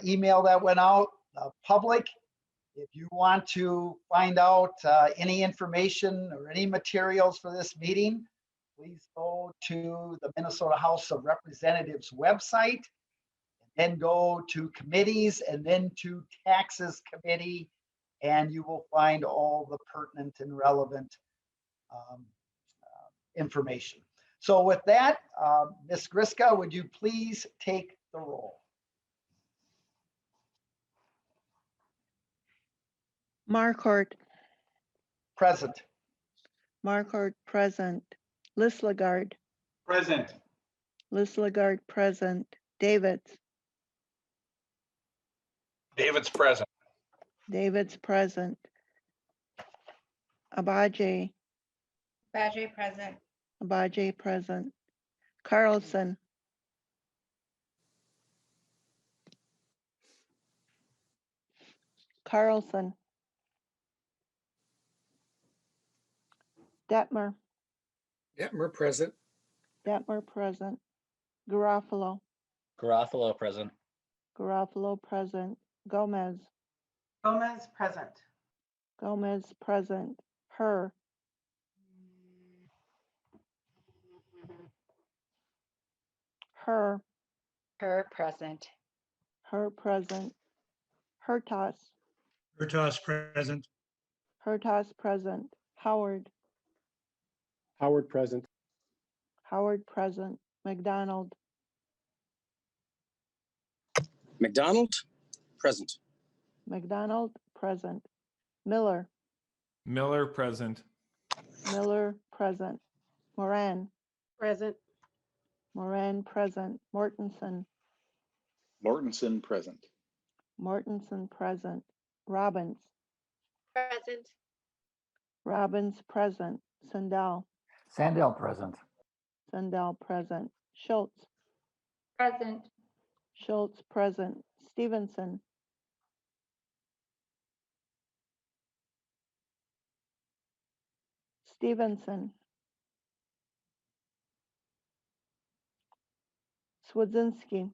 email that went out, public. If you want to find out any information or any materials for this meeting, please go to the Minnesota House of Representatives website, and then go to committees and then to taxes committee, and you will find all the pertinent and relevant information. So with that, Ms. Griska, would you please take the roll? Marquardt. Present. Marquardt present. Lislegard. Present. Lislegard present. Davids. David's present. Davids present. Abaje. Badger present. Abaje present. Carlson. Carlson. Detmer. Detmer present. Detmer present. Garofalo. Garofalo present. Garofalo present. Gomez. Gomez present. Gomez present. Her. Her. Her present. Her present. Hertas. Hertas present. Hertas present. Howard. Howard present. Howard present. McDonald. McDonald present. McDonald present. Miller. Miller present. Miller present. Moran. Present. Moran present. Mortensen. Mortensen present. Mortensen present. Robbins. Present. Robbins present. Sandell. Sandell present. Sandell present. Schultz. Present. Schultz present. Stevenson. Stevenson. Swedzinski.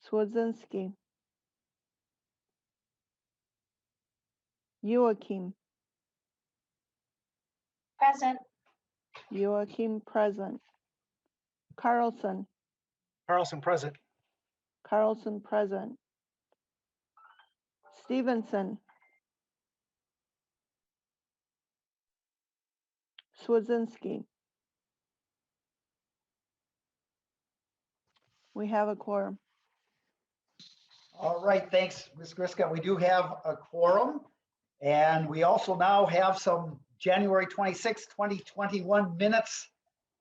Swedzinski. Joachim. Present. Joachim present. Carlson. Carlson present. Carlson present. Stevenson. Swedzinski. We have a quorum. All right, thanks, Ms. Griska. We do have a quorum, and we also now have some January 26, 2021 minutes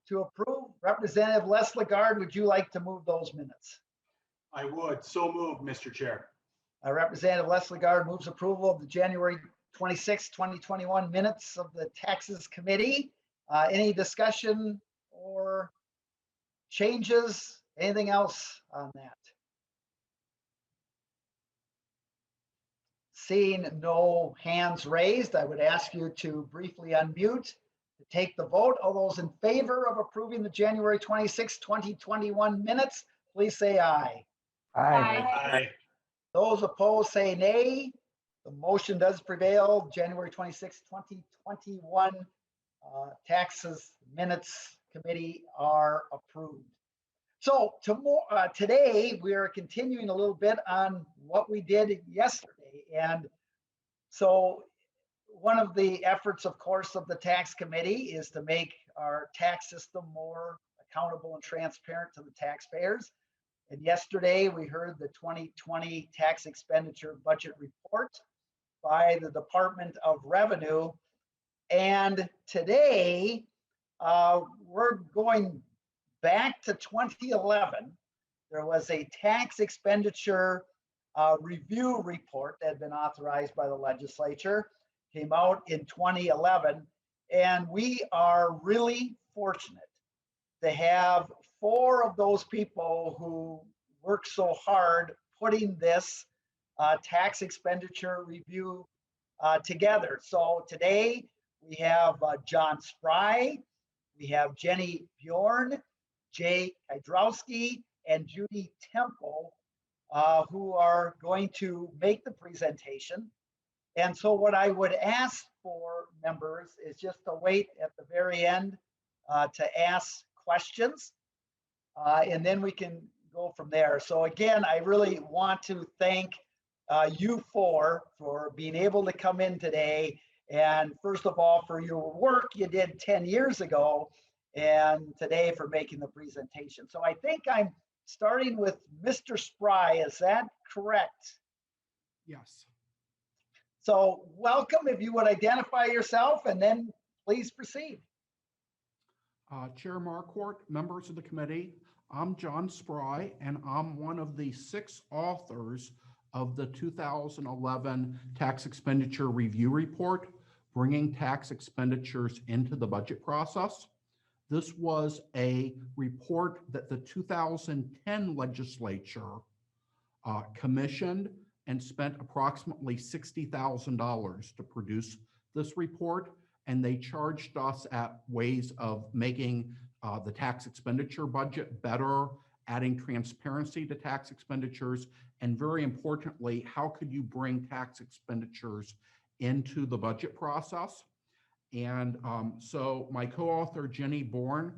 to approve. Representative Les Lagarde, would you like to move those minutes? I would. So moved, Mr. Chair. Representative Les Lagarde moves approval of the January 26, 2021 minutes of the Taxes Committee. Any discussion or changes? Anything else on that? Seeing no hands raised, I would ask you to briefly unmute to take the vote. All those in favor of approving the January 26, 2021 minutes, please say aye. Aye. Those opposed say nay. The motion does prevail. January 26, 2021 taxes minutes committee are approved. So today we are continuing a little bit on what we did yesterday. And so one of the efforts, of course, of the tax committee is to make our tax system more accountable and transparent to the taxpayers. And yesterday we heard the 2020 Tax Expenditure Budget Report by the Department of Revenue. And today we're going back to 2011. There was a tax expenditure review report that had been authorized by the legislature, came out in 2011. And we are really fortunate to have 4 of those people who worked so hard putting this tax expenditure review together. So today we have John Spry, We have Jenny Bjorn, Jay Hydrowski, and Judy Temple, who are going to make the presentation. And so what I would ask for members is just to wait at the very end to ask questions. And then we can go from there. So again, I really want to thank you for being able to come in today. And first of all, for your work you did 10 years ago, and today for making the presentation. So I think I'm starting with Mr. Spry. Is that correct? Yes. So welcome. If you would identify yourself and then please proceed. Chair Marquardt, members of the committee, I'm John Spry, and I'm one of the 6 authors of the 2011 Tax Expenditure Review Report, bringing tax expenditures into the budget process. This was a report that the 2010 legislature commissioned and spent approximately $60,000 to produce this report. And they charged us at ways of making the tax expenditure budget better, adding transparency to tax expenditures, and very importantly, how could you bring tax expenditures into the budget process? And so my co-author, Jenny Bourne,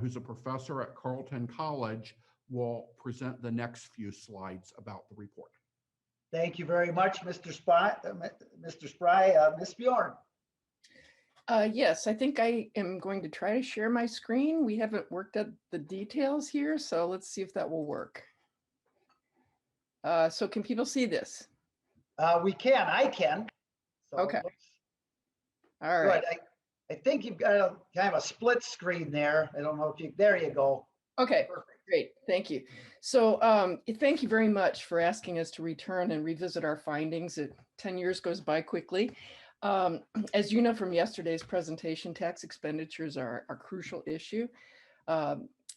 who's a professor at Carleton College, will present the next few slides about the report. Thank you very much, Mr. Spry. Ms. Bjorn. Yes, I think I am going to try to share my screen. We haven't worked out the details here, so let's see if that will work. So can people see this? We can, I can. So Okay. it looks All right. good. I think you've got a kind of a split screen there. I don't know if you, there you go. Okay, Perfect. great. Thank you. So thank you very much for asking us to return and revisit our findings. 10 years goes by quickly. As you know from yesterday's presentation, tax expenditures are a crucial issue.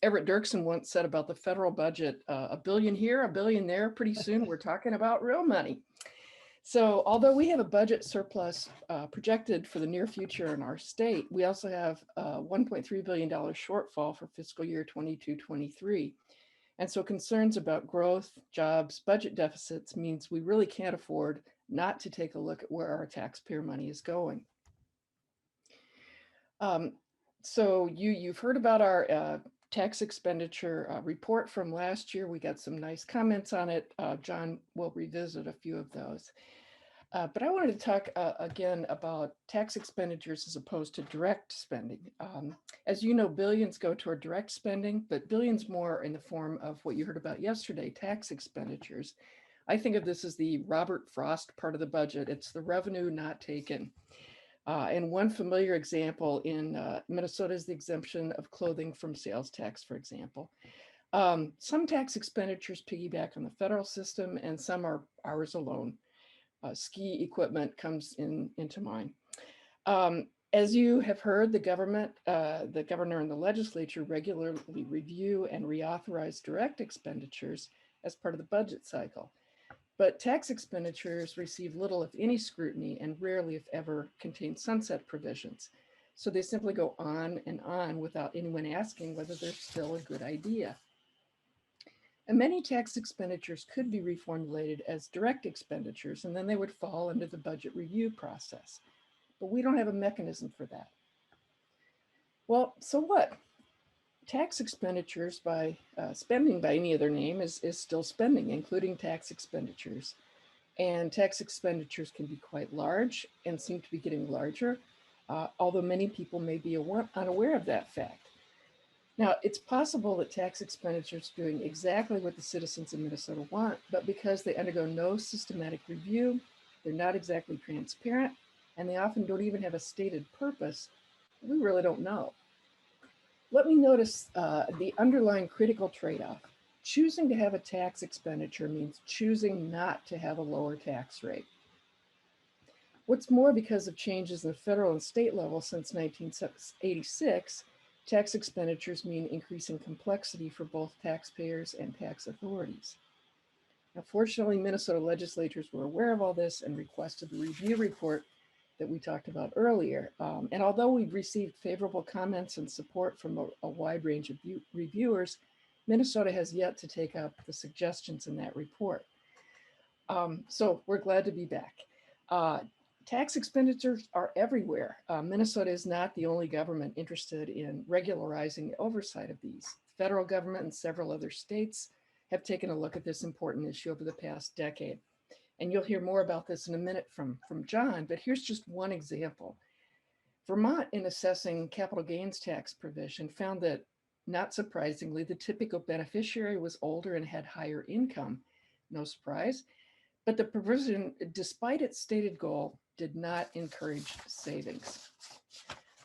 Everett Dirksen once said about the federal budget, $1 billion here, $1 billion there. Pretty soon we're talking about real money. So although we have a budget surplus projected for the near future in our state, we also have a $1.3 billion shortfall for fiscal year 22-23. And so concerns about growth, jobs, budget deficits means we really can't afford not to take a look at where our taxpayer money is going. So you've heard about our tax expenditure report from last year. We got some nice comments on it. John will revisit a few of those. But I wanted to talk again about tax expenditures as opposed to direct spending. As you know, billions go toward direct spending, but billions more in the form of what you heard about yesterday, tax expenditures. I think of this as the Robert Frost part of the budget. It's the revenue not taken. And one familiar example in Minnesota is the exemption of clothing from sales tax, for example. Some tax expenditures piggyback on the federal system and some are ours alone. Ski equipment comes into mind. As you have heard, the governor and the legislature regularly review and reauthorize direct expenditures as part of the budget cycle. But tax expenditures receive little, if any, scrutiny and rarely, if ever, contain sunset provisions. So they simply go on and on without anyone asking whether they're still a good idea. And many tax expenditures could be reformulated as direct expenditures, and then they would fall under the budget review process. But we don't have a mechanism for that. Well, so what? Tax expenditures by spending by any other name is still spending, including tax expenditures. And tax expenditures can be quite large and seem to be getting larger, although many people may be unaware of that fact. Now, it's possible that tax expenditures are doing exactly what the citizens of Minnesota want, but because they undergo no systematic review, they're not exactly transparent, and they often don't even have a stated purpose, we really don't know. Let me notice the underlying critical trade-off. Choosing to have a tax expenditure means choosing not to have a lower tax rate. What's more, because of changes in the federal and state level since 1986, tax expenditures mean increasing complexity for both taxpayers and tax authorities. Now, fortunately, Minnesota legislators were aware of all this and requested the review report that we talked about earlier. And although we've received favorable comments and support from a wide range of reviewers, Minnesota has yet to take up the suggestions in that report. So we're glad to be back. Tax expenditures are everywhere. Minnesota is not the only government interested in regularizing the oversight of these. Federal government and several other states have taken a look at this important issue over the past decade. And you'll hear more about this in a minute from John, but here's just one example. Vermont, in assessing capital gains tax provision, found that, not surprisingly, the typical beneficiary was older and had higher income. No surprise. But the provision, despite its stated goal, did not encourage savings.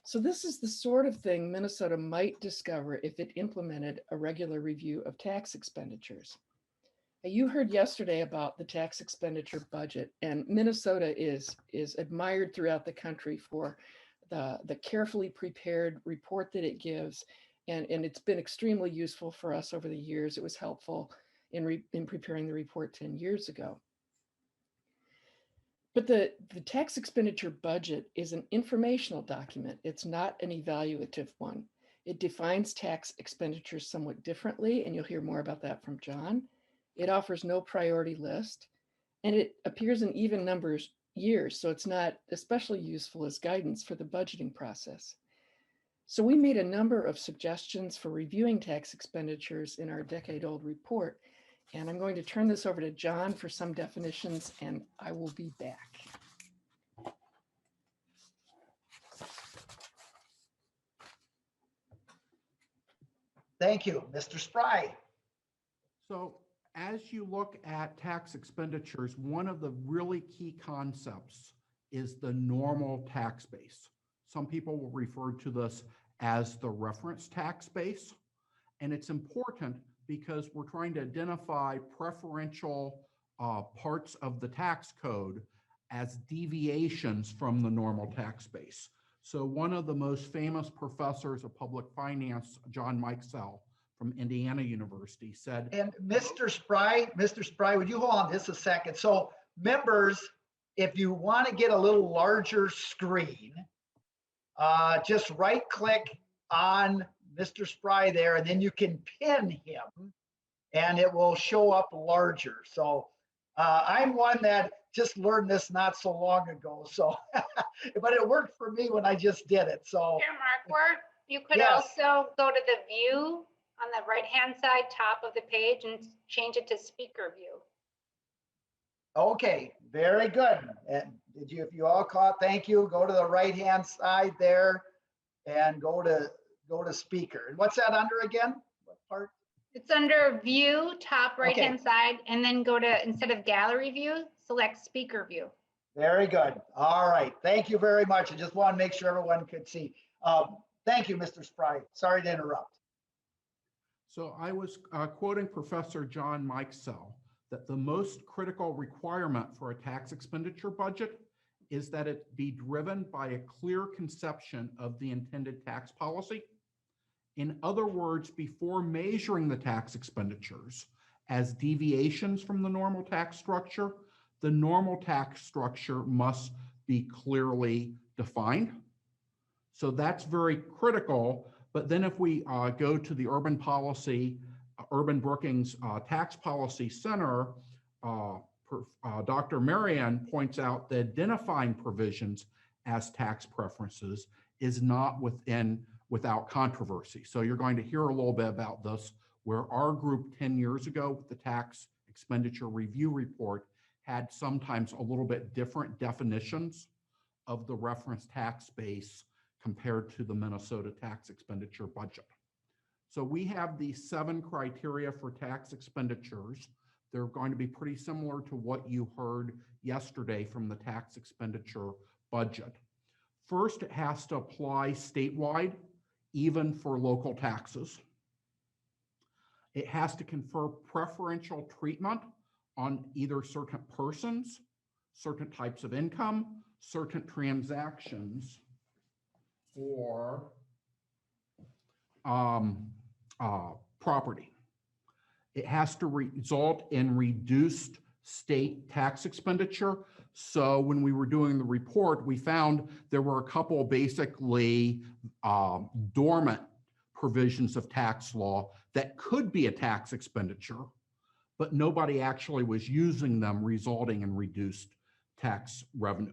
So this is the sort of thing Minnesota might discover if it implemented a regular review of tax expenditures. You heard yesterday about the tax expenditure budget, and Minnesota is admired throughout the country for the carefully prepared report that it gives, and it's been extremely useful for us over the years. It was helpful in preparing the report 10 years ago. But the tax expenditure budget is an informational document. It's not an evaluative one. It defines tax expenditures somewhat differently, and you'll hear more about that from John. It offers no priority list, and it appears in even numbers years, so it's not especially useful as guidance for the budgeting process. So we made a number of suggestions for reviewing tax expenditures in our decade-old report, and I'm going to turn this over to John for some definitions, and I will be back. Thank you, Mr. Spry. So as you look at tax expenditures, one of the really key concepts is the normal tax base. Some people will refer to this as the reference tax base. And it's important because we're trying to identify preferential parts of the tax code as deviations from the normal tax base. So one of the most famous professors of public finance, John Mikesell from Indiana University, said, And Mr. Spry, would you hold on just a second? So members, if you want to get a little larger screen, just right click on Mr. Spry there, and then you can pin him and it will show up larger. So I'm one that just learned this not so long ago. So, but it worked for me when I just did it. So Chair Markwart, you could Yes. also go to the view on the right-hand side, top of the page, and change it to speaker view. okay, very good. And if you all caught, thank you. Go to the right-hand side there and go to speaker. And what's that under again? What part? It's under view, top right-hand side, and then go to, instead of gallery view, select speaker view. Very good. All right. Thank you very much. I just want to make sure everyone could see. Thank you, Mr. Spry. Sorry to interrupt. so I was quoting Professor John Mikesell that the most critical requirement for a tax expenditure budget is that it be driven by a clear conception of the intended tax policy. In other words, before measuring the tax expenditures as deviations from the normal tax structure, the normal tax structure must be clearly defined. So that's very critical. But then if we go to the Urban Brookings Tax Policy Center, Dr. Marian points out that identifying provisions as tax preferences is not without controversy. So you're going to hear a little bit about this, where our group 10 years ago with the Tax Expenditure Review Report had sometimes a little bit different definitions of the reference tax base compared to the Minnesota tax expenditure budget. So we have these 7 criteria for tax expenditures. They're going to be pretty similar to what you heard yesterday from the tax expenditure budget. First, it has to apply statewide, even for local taxes. It has to confer preferential treatment on either certain persons, certain types of income, certain transactions, or property. It has to result in reduced state tax expenditure. So when we were doing the report, we found there were a couple basically dormant provisions of tax law that could be a tax expenditure, but nobody actually was using them, resulting in reduced tax revenue.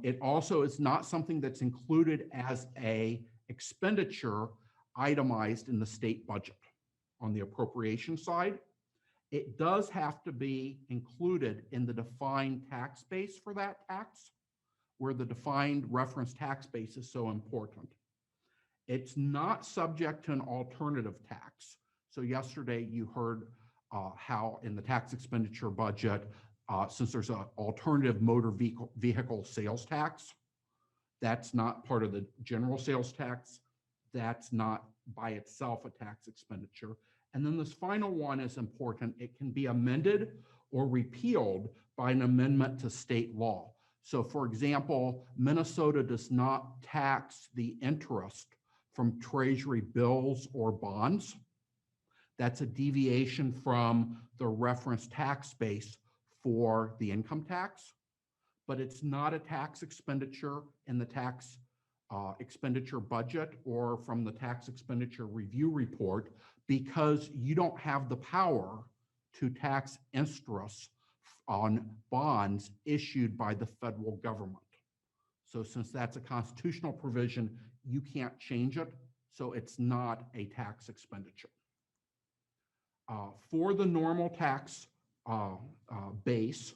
It also is not something that's included as a expenditure itemized in the state budget. On the appropriation side, it does have to be included in the defined tax base for that tax, where the defined reference tax base is so important. It's not subject to an alternative tax. So yesterday you heard how in the tax expenditure budget, since there's an alternative motor vehicle sales tax, that's not part of the general sales tax. That's not by itself a tax expenditure. And then this final one is important. It can be amended or repealed by an amendment to state law. So for example, Minnesota does not tax the interest from treasury bills or bonds. That's a deviation from the reference tax base for the income tax, but it's not a tax expenditure in the tax expenditure budget or from the tax expenditure review report, because you don't have the power to tax interest on bonds issued by the federal government. So since that's a constitutional provision, you can't change it. So it's not a tax expenditure. For the normal tax base,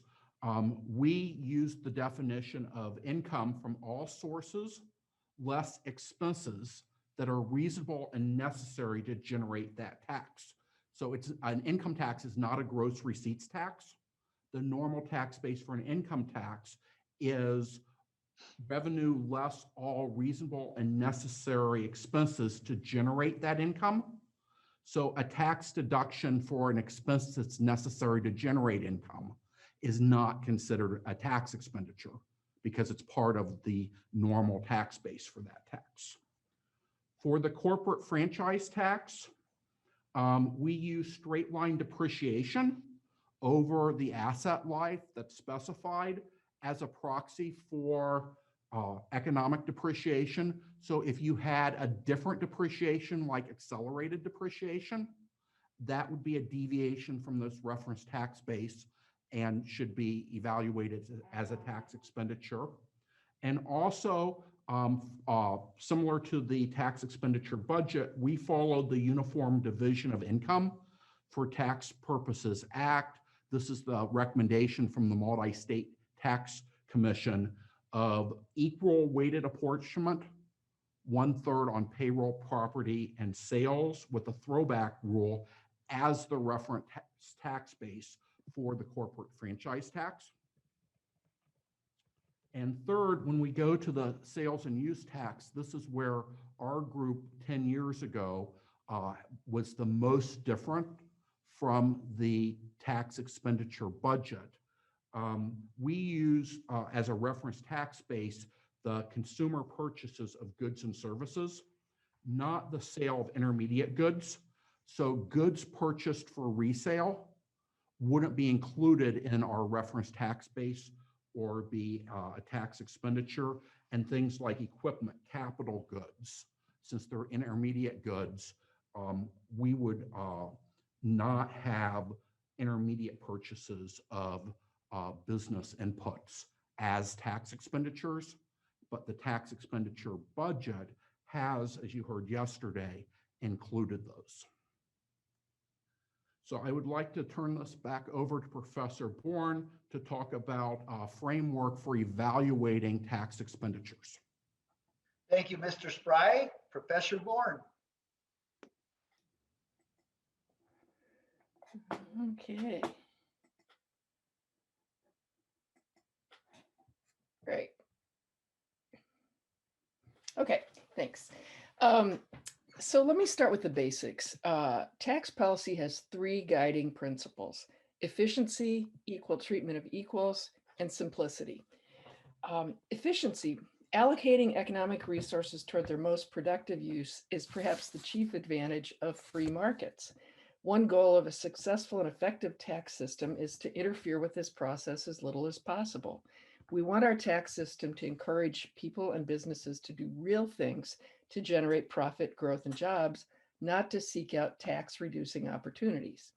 we use the definition of income from all sources less expenses that are reasonable and necessary to generate that tax. So it's an income tax is not a gross receipts tax. The normal tax base for an income tax is revenue less all reasonable and necessary expenses to generate that income. So a tax deduction for an expense that's necessary to generate income is not considered a tax expenditure because it's part of the normal tax base for that tax. For the corporate franchise tax, we use straight line depreciation over the asset life that's specified as a proxy for economic depreciation. So if you had a different depreciation like accelerated depreciation, that would be a deviation from this reference tax base and should be evaluated as a tax expenditure. And also, similar to the tax expenditure budget, we followed the Uniform Division of Income for Tax Purposes Act. This is the recommendation from the Multi-State Tax Commission of equal weighted apportionment, 1/3 on payroll, property, and sales, with a throwback rule as the reference tax base for the corporate franchise tax. And third, when we go to the sales and use tax, this is where our group 10 years ago was the most different from the tax expenditure budget. We use as a reference tax base the consumer purchases of goods and services, not the sale of intermediate goods. So goods purchased for resale wouldn't be included in our reference tax base or be a tax expenditure, and things like equipment, capital goods, since they're intermediate goods, we would not have intermediate purchases of business inputs as tax expenditures, but the tax expenditure budget has, as you heard yesterday, included those. So I would like to turn this back over to Professor Bourne to talk about a framework for evaluating tax expenditures. Thank you, Mr. Spry. Professor Bourne. Okay. Great. Okay, thanks. So let me start with the basics. Tax policy has 3 guiding principles: efficiency, equal treatment of equals, and simplicity. Efficiency, allocating economic resources toward their most productive use, is perhaps the chief advantage of free markets. One goal of a successful and effective tax system is to interfere with this process as little as possible. We want our tax system to encourage people and businesses to do real things to generate profit, growth, and jobs, not to seek out tax reducing opportunities.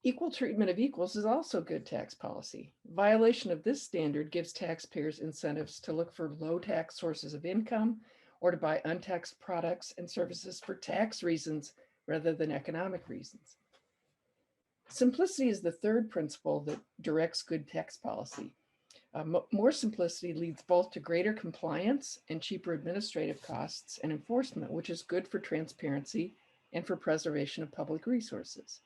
Equal treatment of equals is also good tax policy. Violation of this standard gives taxpayers incentives to look for low tax sources of income or to buy untaxed products and services for tax reasons rather than economic reasons. Simplicity is the third principle that directs good tax policy. More simplicity leads both to greater compliance and cheaper administrative costs and enforcement, which is good for transparency and for preservation of public resources.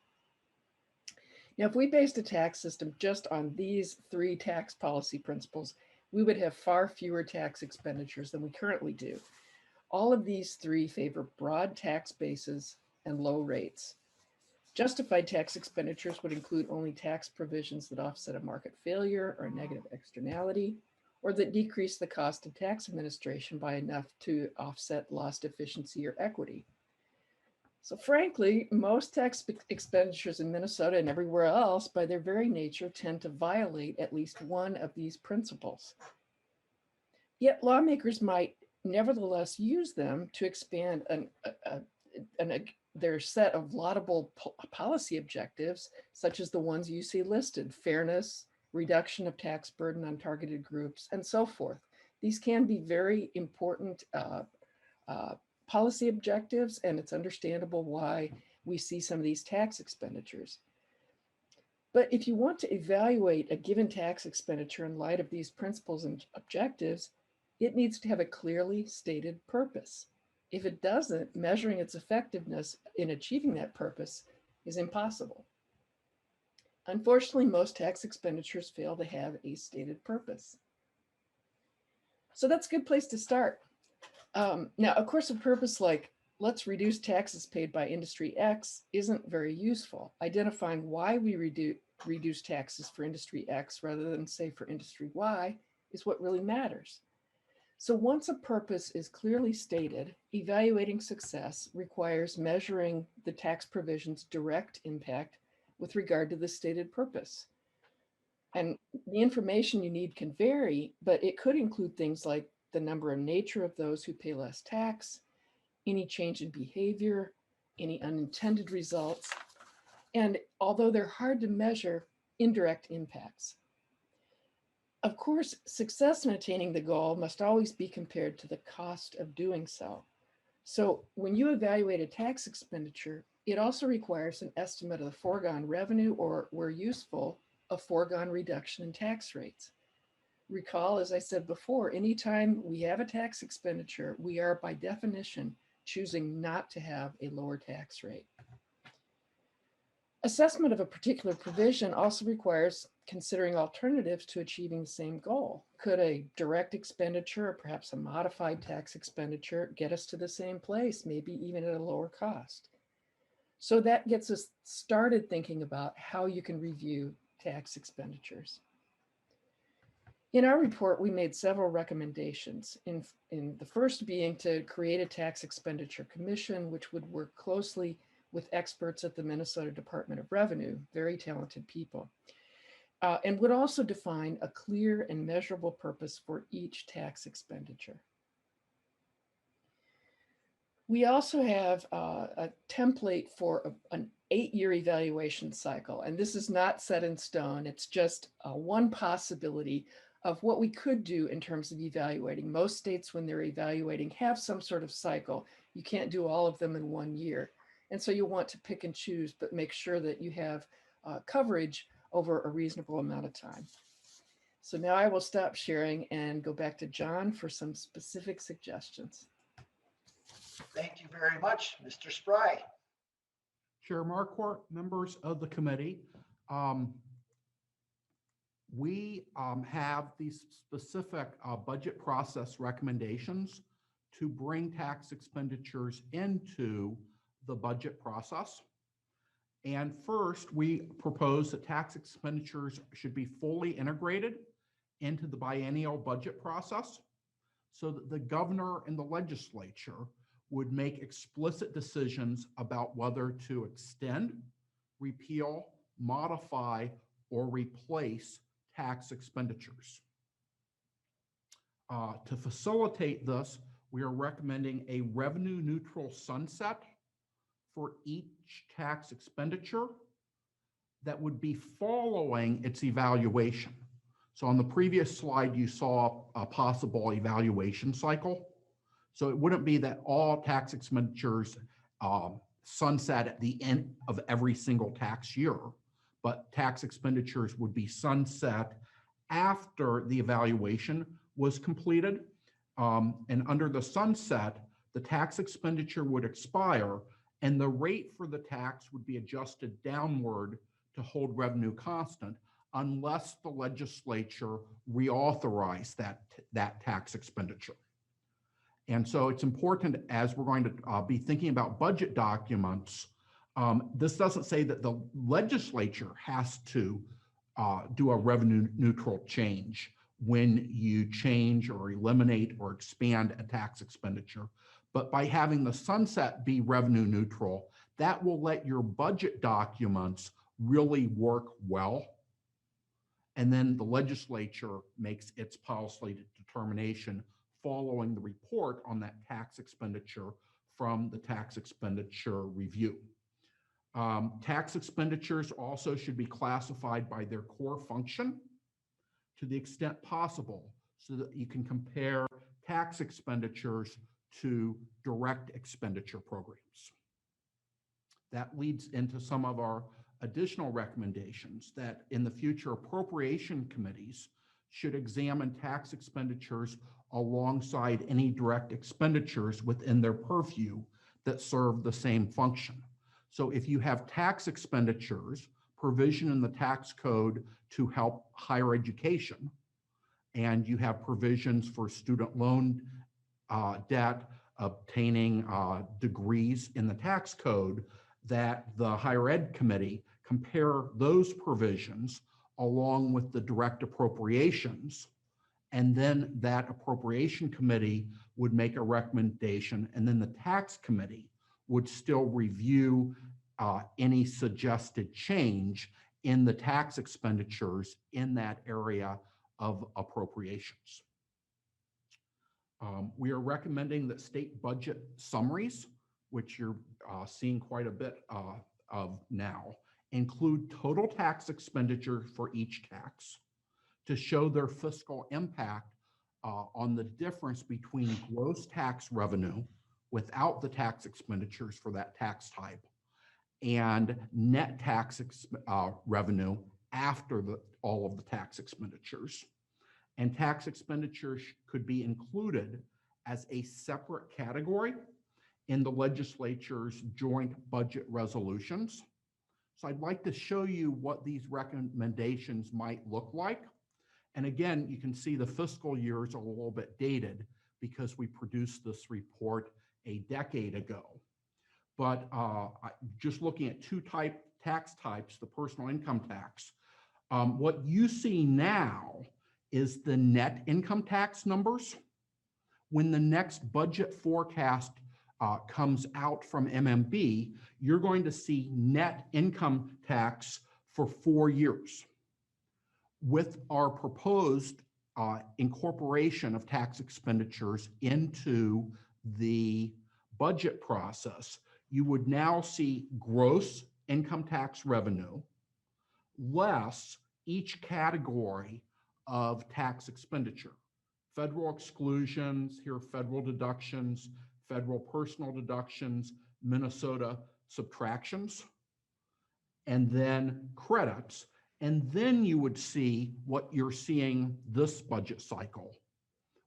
Now, if we based a tax system just on these three tax policy principles, we would have far fewer tax expenditures than we currently do. All of these three favor broad tax bases and low rates. Justified tax expenditures would include only tax provisions that offset a market failure or a negative externality, or that decrease the cost of tax administration by enough to offset lost efficiency or equity. So frankly, most tax expenditures in Minnesota and everywhere else, by their very nature, tend to violate at least one of these principles. Yet lawmakers might nevertheless use them to expand their set of laudable policy objectives, such as the ones you see listed: fairness, reduction of tax burden on targeted groups, and so forth. These can be very important policy objectives, and it's understandable why we see some of these tax expenditures. But if you want to evaluate a given tax expenditure in light of these principles and objectives, it needs to have a clearly stated purpose. If it doesn't, measuring its effectiveness in achieving that purpose is impossible. Unfortunately, most tax expenditures fail to have a stated purpose. So that's a good place to start. Now, of course, a purpose like let's reduce taxes paid by industry X isn't very useful. Identifying why we reduce taxes for industry X rather than, say, for industry Y is what really matters. So once a purpose is clearly stated, evaluating success requires measuring the tax provision's direct impact with regard to the stated purpose. And the information you need can vary, but it could include things like the number and nature of those who pay less tax, any change in behavior, any unintended results, and although they're hard to measure, indirect impacts. Of course, success in attaining the goal must always be compared to the cost of doing so. So when you evaluate a tax expenditure, it also requires an estimate of the foregone revenue, or where useful, a foregone reduction in tax rates. Recall, as I said before, anytime we have a tax expenditure, we are by definition choosing not to have a lower tax rate. Assessment of a particular provision also requires considering alternatives to achieving the same goal. Could a direct expenditure or perhaps a modified tax expenditure get us to the same place, maybe even at a lower cost? So that gets us started thinking about how you can review tax expenditures. In our report, we made several recommendations, in the first being to create a tax expenditure commission, which would work closely with experts at the Minnesota Department of Revenue, very talented people, and would also define a clear and measurable purpose for each tax expenditure. We also have a template for an 8-year evaluation cycle, and this is not set in stone. It's just one possibility of what we could do in terms of evaluating. Most states, when they're evaluating, have some sort of cycle. You can't do all of them in 1 year. And so you want to pick and choose, but make sure that you have coverage over a reasonable amount of time. So now I will stop sharing and go back to John for some specific suggestions. Thank you very much, Mr. Spry. Chair Marquardt, members of the committee, we have these specific budget process recommendations to bring tax expenditures into the budget process. And first, we propose that tax expenditures should be fully integrated into the biennial budget process so that the governor and the legislature would make explicit decisions about whether to extend, repeal, modify, or replace tax expenditures. To facilitate this, we are recommending a revenue neutral sunset for each tax expenditure that would be following its evaluation. So on the previous slide, you saw a possible evaluation cycle. So it wouldn't be that all tax expenditures sunset at the end of every single tax year, but tax expenditures would be sunset after the evaluation was completed. And under the sunset, the tax expenditure would expire and the rate for the tax would be adjusted downward to hold revenue constant unless the legislature reauthorized that tax expenditure. And so it's important, as we're going to be thinking about budget documents, this doesn't say that the legislature has to do a revenue neutral change when you change or eliminate or expand a tax expenditure. But by having the sunset be revenue neutral, that will let your budget documents really work well. And then the legislature makes its policy determination following the report on that tax expenditure from the tax expenditure review. Tax expenditures also should be classified by their core function to the extent possible so that you can compare tax expenditures to direct expenditure programs. That leads into some of our additional recommendations that in the future appropriation committees should examine tax expenditures alongside any direct expenditures within their purview that serve the same function. So if you have tax expenditures, provision in the tax code to help higher education, and you have provisions for student loan debt, obtaining degrees in the tax code, that the higher ed committee compare those provisions along with the direct appropriations, and then that appropriation committee would make a recommendation, and then the tax committee would still review any suggested change in the tax expenditures in that area of appropriations. We are recommending that state budget summaries, which you're seeing quite a bit of now, include total tax expenditure for each tax to show their fiscal impact on the difference between gross tax revenue without the tax expenditures for that tax type and net tax revenue after all of the tax expenditures. And tax expenditures could be included as a separate category in the legislature's joint budget resolutions. So I'd like to show you what these recommendations might look like. And again, you can see the fiscal years are a little bit dated because we produced this report a decade ago. But just looking at two tax types, the personal income tax, what you see now is the net income tax numbers. When the next budget forecast comes out from MMB, you're going to see net income tax for 4 years. With our proposed incorporation of tax expenditures into the budget process, you would now see gross income tax revenue less each category of tax expenditure. Federal exclusions, here federal deductions, federal personal deductions, Minnesota subtractions, and then credits. And then you would see what you're seeing this budget cycle,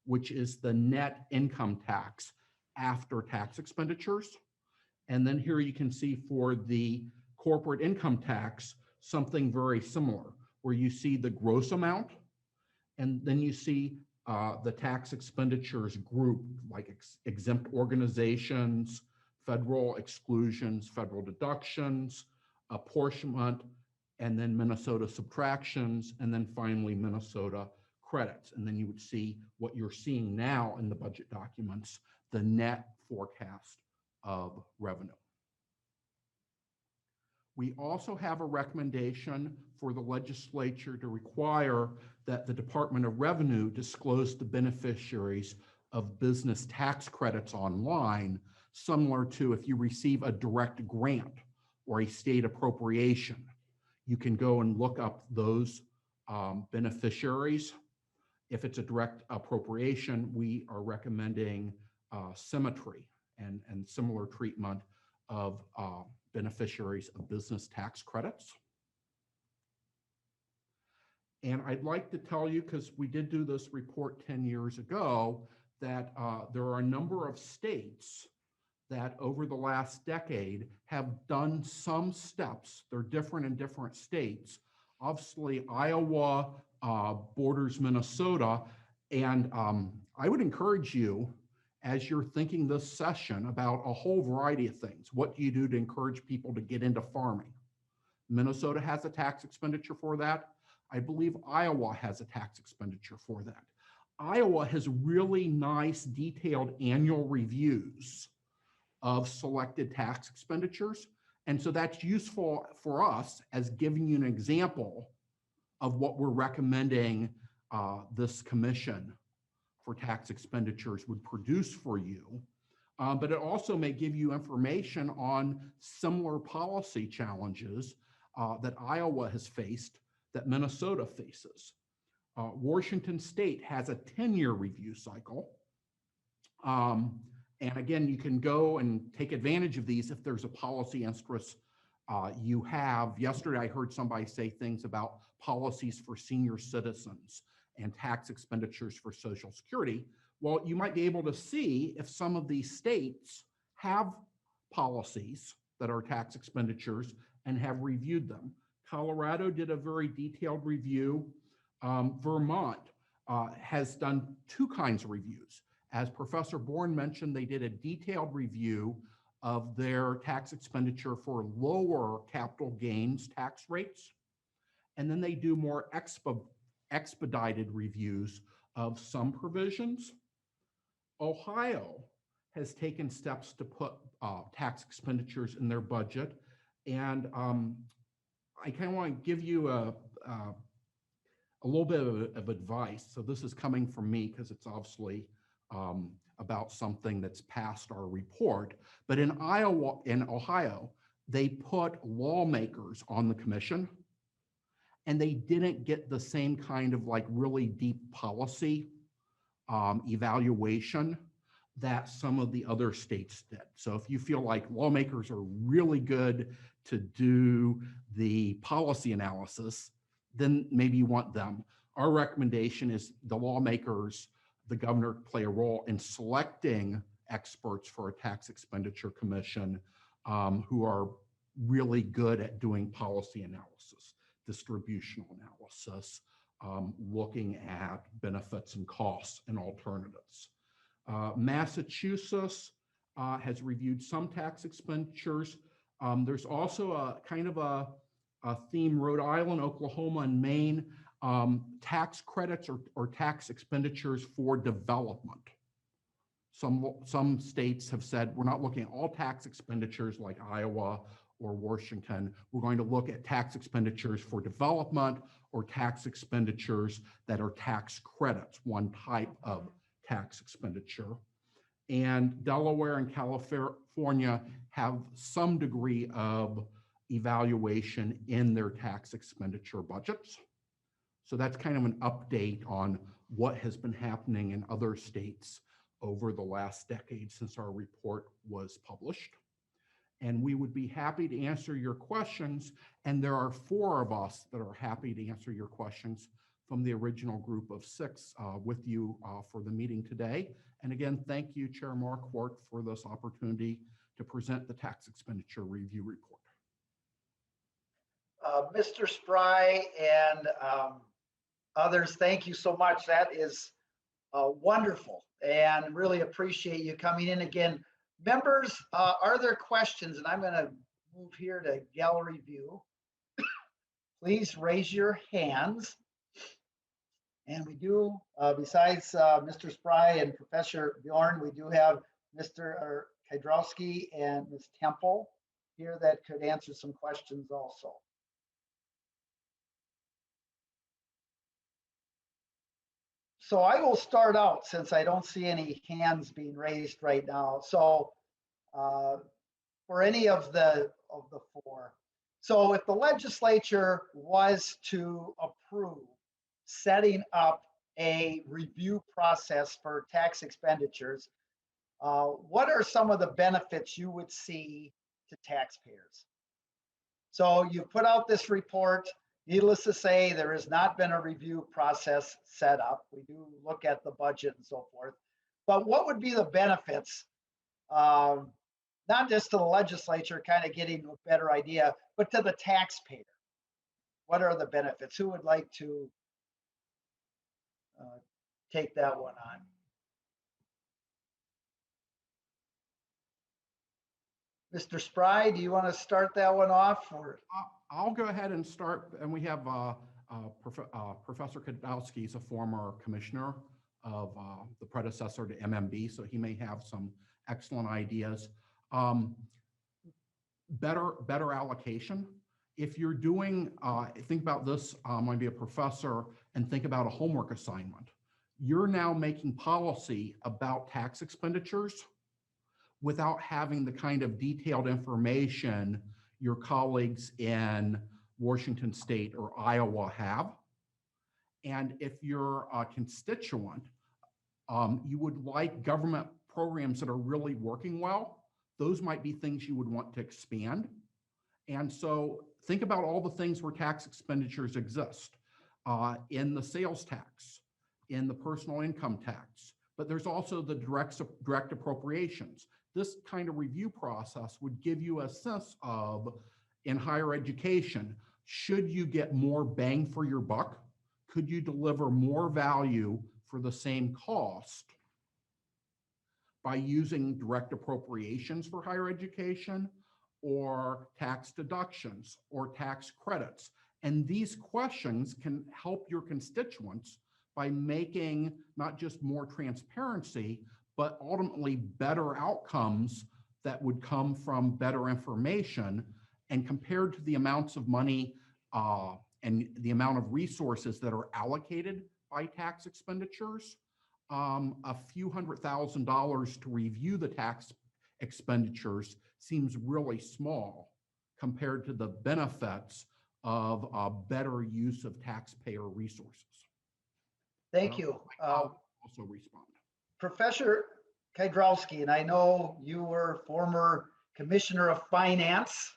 which is the net income tax after tax expenditures. And then here you can see for the corporate income tax, something very similar, where you see the gross amount, and then you see the tax expenditures group, like exempt organizations, federal exclusions, federal deductions, apportionment, and then Minnesota subtractions, and then finally Minnesota credits. And then you would see what you're seeing now in the budget documents, the net forecast of revenue. We also have a recommendation for the legislature to require that the Department of Revenue disclose the beneficiaries of business tax credits online, similar to if you receive a direct grant or a state appropriation. You can go and look up those beneficiaries. If it's a direct appropriation, we are recommending symmetry and similar treatment of beneficiaries of business tax credits. And I'd like to tell you, because we did do this report 10 years ago, that there are a number of states that over the last decade have done some steps. They're different in different states. Obviously, Iowa borders Minnesota. And I would encourage you, as you're thinking this session about a whole variety of things, what do you do to encourage people to get into farming? Minnesota has a tax expenditure for that. I believe Iowa has a tax expenditure for that. Iowa has really nice detailed annual reviews of selected tax expenditures. And so that's useful for us as giving you an example of what we're recommending this commission for tax expenditures would produce for you. But it also may give you information on similar policy challenges that Iowa has faced that Minnesota faces. Washington State has a 10-year review cycle. And again, you can go and take advantage of these if there's a policy interest you have. Yesterday, I heard somebody say things about policies for senior citizens and tax expenditures for Social Security. Well, you might be able to see if some of these states have policies that are tax expenditures and have reviewed them. Colorado did a very detailed review. Vermont has done two kinds of reviews. As Professor Bourne mentioned, they did a detailed review of their tax expenditure for lower capital gains tax rates. And then they do more expedited reviews of some provisions. Ohio has taken steps to put tax expenditures in their budget. And I kind of want to give you a little bit of advice. So this is coming from me because it's obviously about something that's past our report. But in Ohio, they put lawmakers on the commission, and they didn't get the same kind of like really deep policy evaluation that some of the other states did. So if you feel like lawmakers are really good to do the policy analysis, then maybe you want them. Our recommendation is the lawmakers, the governor, play a role in selecting experts for a tax expenditure commission who are really good at doing policy analysis, distributional analysis, looking at benefits and costs and alternatives. Massachusetts has reviewed some tax expenditures. There's also a kind of a theme, Rhode Island, Oklahoma, and Maine, tax credits or tax expenditures for development. Some states have said, we're not looking at all tax expenditures like Iowa or Washington. We're going to look at tax expenditures for development or tax expenditures that are tax credits, one type of tax expenditure. And Delaware and California have some degree of evaluation in their tax expenditure budgets. So that's kind of an update on what has been happening in other states over the last decade since our report was published. And we would be happy to answer your questions. And there are 4 of us that are happy to answer your questions from the original group of 6 with you for the meeting today. And again, thank you, Chair Marquardt, for this opportunity to present the tax expenditure review report. Mr. Spry and others, thank you so much. That is wonderful, and really appreciate you coming in again. Members, are there questions? And I'm going to move here to gallery view. Please raise your hands. And we do, besides Mr. Spry and Professor Bjorn, we do have Mr. Kydrowski and Ms. Temple here that could answer some questions also. So I will start out since I don't see any hands being raised right now. So for any of the four. So if the legislature was to approve setting up a review process for tax expenditures, what are some of the benefits you would see to taxpayers? So you've put out this report. Needless to say, there has not been a review process set up. We do look at the budget and so forth. But what would be the benefits, not just to the legislature kind of getting a better idea, but to the taxpayer? What are the benefits? Who would like to take that one on? Mr. Spry, do you want to start that one off? Or I'll go ahead and start, and we have Professor Kadowski is a former commissioner of the predecessor to MMB, so he may have some excellent ideas. Better allocation. If you're doing, think about this, might be a professor, and think about a homework assignment. You're now making policy about tax expenditures without having the kind of detailed information your colleagues in Washington State or Iowa have. And if you're a constituent, you would like government programs that are really working well, those might be things you would want to expand. And so think about all the things where tax expenditures exist, in the sales tax, in the personal income tax, but there's also the direct appropriations. This kind of review process would give you a sense of, in higher education, should you get more bang for your buck? Could you deliver more value for the same cost by using direct appropriations for higher education, or tax deductions, or tax credits? And these questions can help your constituents by making not just more transparency, but ultimately better outcomes that would come from better information. And compared to the amounts of money and the amount of resources that are allocated by tax expenditures, a few $100,000 to review the tax expenditures seems really small compared to the benefits of a better use of taxpayer resources. thank you. I'll also respond. Professor Kydrowski, and I know you were former Commissioner of Finance.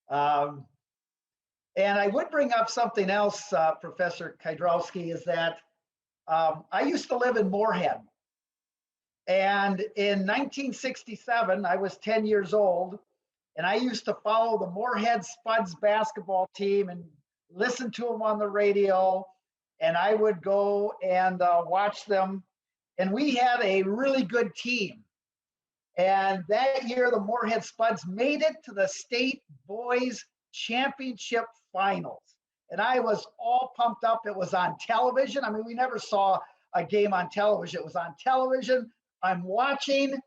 And I would bring up something else, Professor Kydrowski, is that I used to live in Moorhead. And in 1967, I was 10 years old, and I used to follow the Moorhead Spuds basketball team and listen to them on the radio. And I would go and watch them. And we had a really good team. And that year, the Moorhead Spuds made it to the state boys championship finals. And I was all pumped up. It was on television. I mean, we never saw a game on television. It was on television. I'm watching.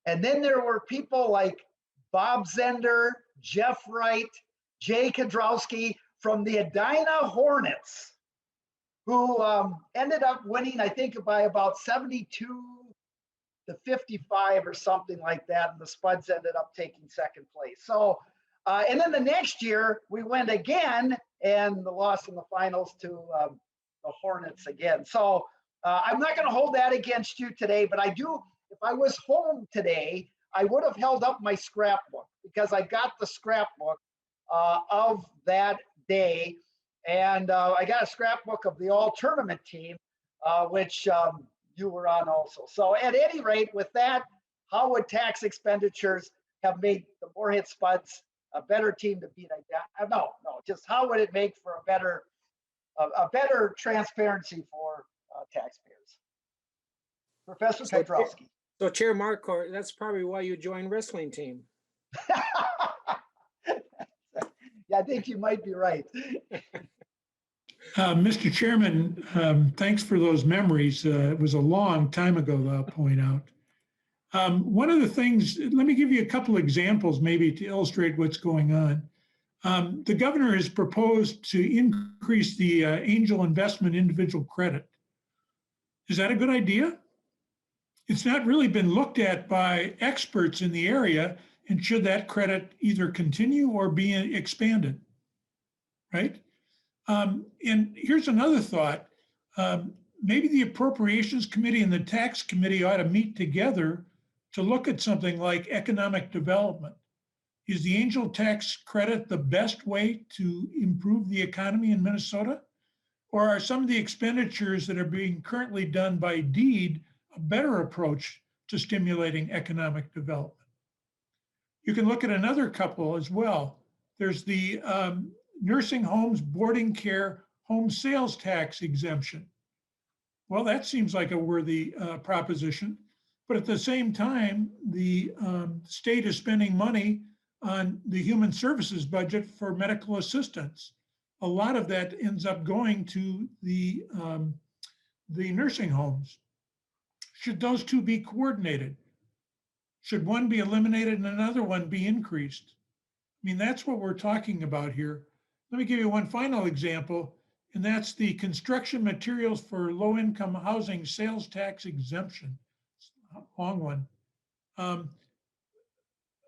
And then there were people like Bob Zender, Jeff Wright, Jay Kydrowski from the Edina Hornets, who ended up winning, I think, by about 72 to 55 or something like that. And the Spuds ended up taking second place. So, and then the next year we went again and lost in the finals to the Hornets again. So I'm not going to hold that against you today, but I do, if I was home today, I would have held up my scrapbook because I got the scrapbook of that day. And I got a scrapbook of the all-tournament team, which you were on also. So at any rate, with that, how would tax expenditures have made the Moorhead Spuds a better team to beat? No, just how would it make for a better transparency for taxpayers? Professor Kydrowski. So Chair Marquardt, that's probably why you joined wrestling team. Yeah, I think you might be right. Mr. Chairman, thanks for those memories. It was a long time ago, I'll point out. One of the things, let me give you a couple examples maybe to illustrate what's going on. The governor has proposed to increase the angel investment individual credit. Is that a good idea? It's not really been looked at by experts in the area, and should that credit either continue or be expanded, right? And here's another thought. Maybe the Appropriations Committee and the Tax Committee ought to meet together to look at something like economic development. Is the angel tax credit the best way to improve the economy in Minnesota? Or are some of the expenditures that are being currently done by deed a better approach to stimulating economic development? You can look at another couple as well. There's the nursing homes, boarding care, home sales tax exemption. Well, that seems like a worthy proposition. But at the same time, the state is spending money on the human services budget for medical assistance. A lot of that ends up going to the nursing homes. Should those two be coordinated? Should one be eliminated and another one be increased? I mean, that's what we're talking about here. Let me give you one final example, and that's the construction materials for low-income housing sales tax exemption. Long one.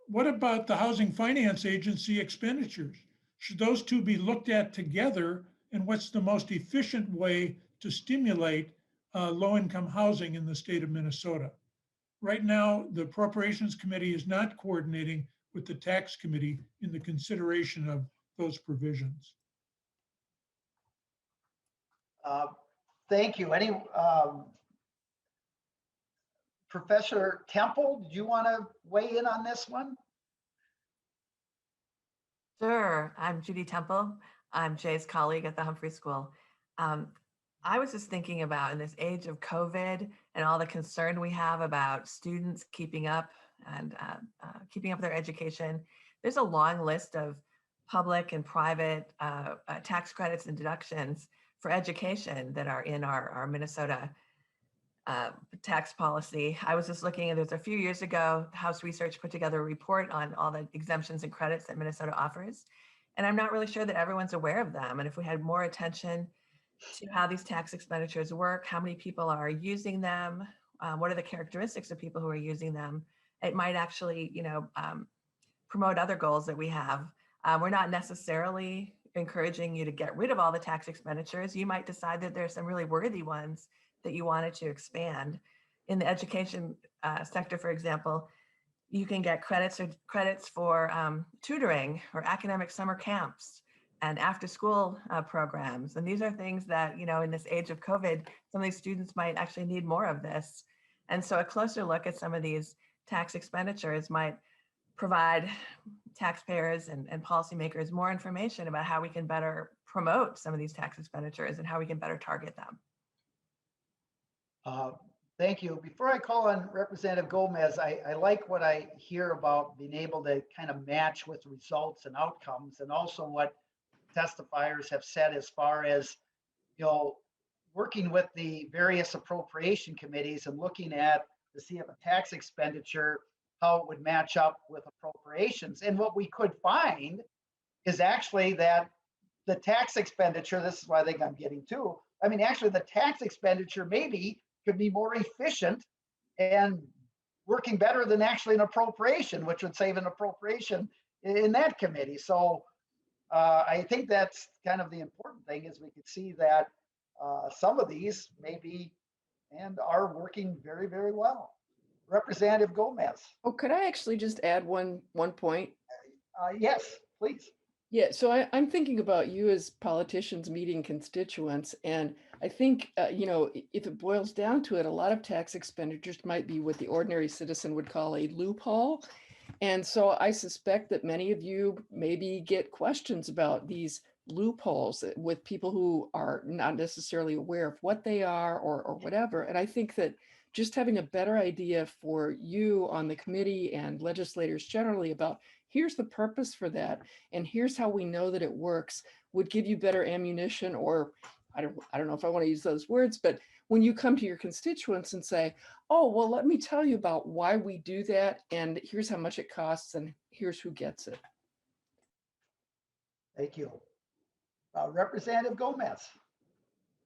What about the Housing Finance Agency expenditures? Should those two be looked at together, and what's the most efficient way to stimulate low-income housing in the state of Minnesota? Right now, the Appropriations Committee is not coordinating with the Tax Committee in the consideration of those provisions. Thank you. Any Professor Temple, do you want to weigh in on this one? Sure. I'm Judy Temple. I'm Jay's colleague at the Humphrey School. I was just thinking about, in this age of COVID and all the concern we have about students keeping up and keeping up their education, there's a long list of public and private tax credits and deductions for education that are in our Minnesota tax policy. I was just looking, and there's a few years ago, House Research put together a report on all the exemptions and credits that Minnesota offers. And I'm not really sure that everyone's aware of them. And if we had more attention to how these tax expenditures work, how many people are using them, what are the characteristics of people who are using them, it might actually, promote other goals that we have. We're not necessarily encouraging you to get rid of all the tax expenditures. You might decide that there's some really worthy ones that you wanted to expand. In the education sector, for example, you can get credits for tutoring or academic summer camps and after school programs. And these are things that, in this age of COVID, some of these students might actually need more of this. And so a closer look at some of these tax expenditures might provide taxpayers and policymakers more information about how we can better promote some of these tax expenditures and how we can better target them. Thank you. Before I call on Representative Gomez, I like what I hear about being able to kind of match with results and outcomes, and also what testifiers have said as far as, working with the various appropriation committees and looking at to see if a tax expenditure, how it would match up with appropriations. And what we could find is actually that the tax expenditure, this is what I think I'm getting to, actually the tax expenditure maybe could be more efficient and working better than actually an appropriation, which would save an appropriation in that committee. So I think that's kind of the important thing, is we could see that some of these maybe and are working very, very well. Representative Gomez. Oh, could I actually just add one point? Yes, please. Yeah, so I'm thinking about you as politicians meeting constituents, and I think, if it boils down to it, a lot of tax expenditures might be what the ordinary citizen would call a loophole. And so I suspect that many of you maybe get questions about these loopholes with people who are not necessarily aware of what they are or whatever. And I think that just having a better idea for you on the committee and legislators generally about here's the purpose for that, and here's how we know that it works, would give you better ammunition, or I don't know if I want to use those words, but when you come to your constituents and say, oh, well, let me tell you about why we do that, and here's how much it costs, and here's who gets it. Thank you. Representative Gomez.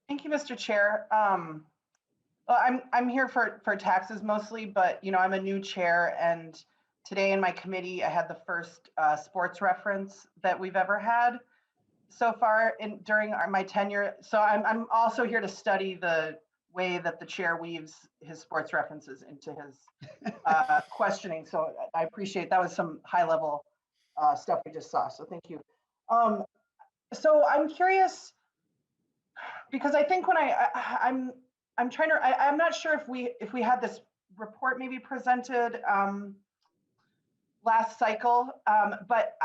Thank you, Mr. Chair. Well, I'm here for taxes mostly, but I'm a new chair, and today in my committee I had the first sports reference that we've ever had so far during my tenure. So I'm also here to study the way that the chair weaves his sports references into his questioning. So I appreciate that was some high level stuff we just saw. So thank you. So I'm curious, because I think when I'm trying to, I'm not sure if we had this report maybe presented last cycle, but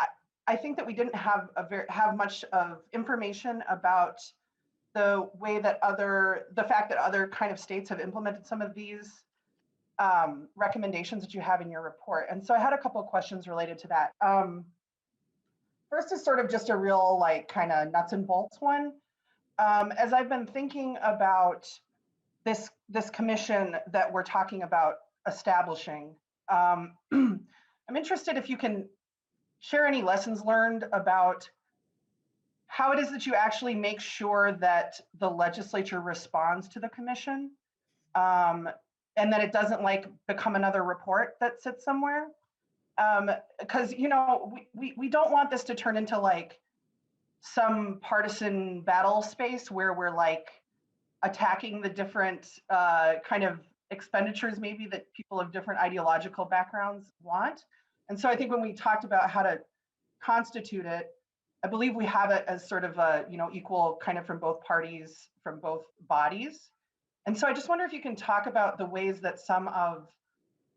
I think that we didn't have have much of information about the way that the fact that other kind of states have implemented some of these recommendations that you have in your report. And so I had a couple of questions related to that. First is sort of just a real kind of nuts and bolts one. As I've been thinking about this commission that we're talking about establishing, I'm interested if you can share any lessons learned about how it is that you actually make sure that the legislature responds to the commission, and that it doesn't become another report that sits somewhere. Because we don't want this to turn into some partisan battle space where we're attacking the different kind of expenditures maybe that people of different ideological backgrounds want. And so I think when we talked about how to constitute it, I believe we have it as sort of a equal kind of from both parties, from both bodies. And so I just wonder if you can talk about the ways that some of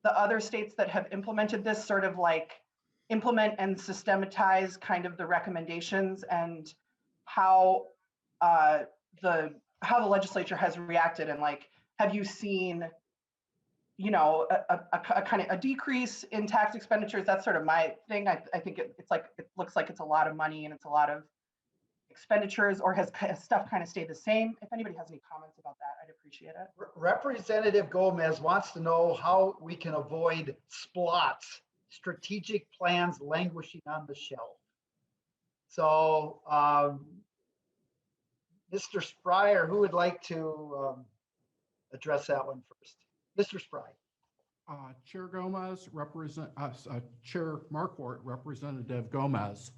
the other states that have implemented this sort of implement and systematize kind of the recommendations, and how the legislature has reacted, and have you seen a kind of a decrease in tax expenditures? That's sort of my thing. I think it looks like it's a lot of money and it's a lot of expenditures, or has stuff kind of stayed the same? If anybody has any comments about that, I'd appreciate it. Representative Gomez wants to know how we can avoid SPLOTs, strategic plans languishing on the shelf. So, Mr. Spry, or who would like to address that one first? Mr. Spry. Chair Gomez, Chair Marquardt, Representative Gomez.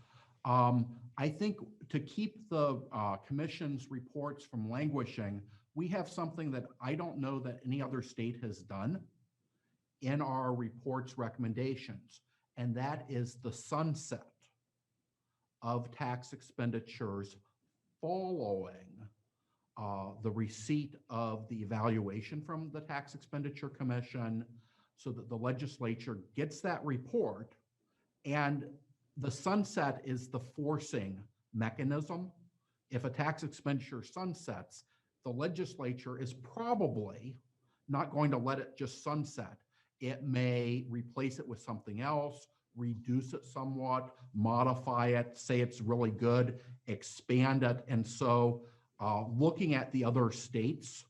I think to keep the commission's reports from languishing, we have something that I don't know that any other state has done in our report's recommendations, and that is the sunset of tax expenditures following the receipt of the evaluation from the Tax Expenditure Commission, so that the legislature gets that report, and the sunset is the forcing mechanism. If a tax expenditure sunsets, the legislature is probably not going to let it just sunset. It may replace it with something else, reduce it somewhat, modify it, say it's really good, expand it. And so looking at the other states,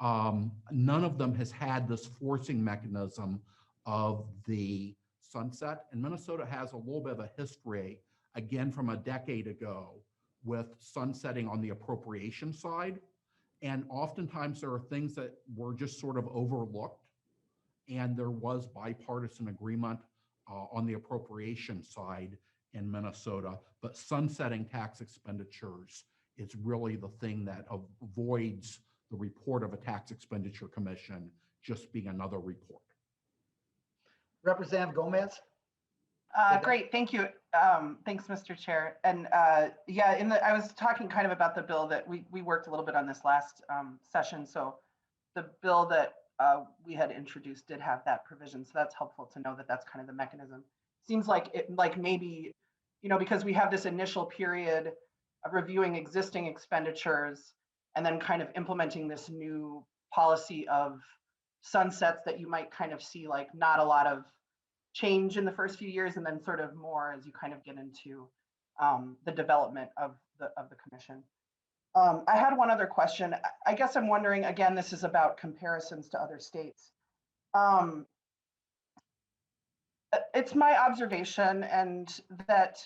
none of them has had this forcing mechanism of the sunset. And Minnesota has a little bit of a history, again, from a decade ago, with sunsetting on the appropriation side. And oftentimes there are things that were just sort of overlooked, and there was bipartisan agreement on the appropriation side in Minnesota. But sunsetting tax expenditures is really the thing that avoids the report of a tax expenditure commission just being another report. Representative Gomez. Great, thank you. Thanks, Mr. Chair. And yeah, I was talking kind of about the bill that we worked a little bit on this last session. So the bill that we had introduced did have that provision. So that's helpful to know that that's kind of the mechanism. Seems like maybe, because we have this initial period of reviewing existing expenditures and then kind of implementing this new policy of sunsets, that you might kind of see not a lot of change in the first few years, and then sort of more as you kind of get into the development of the commission. I had one other question. I guess I'm wondering, again, this is about comparisons to other states. It's my observation and that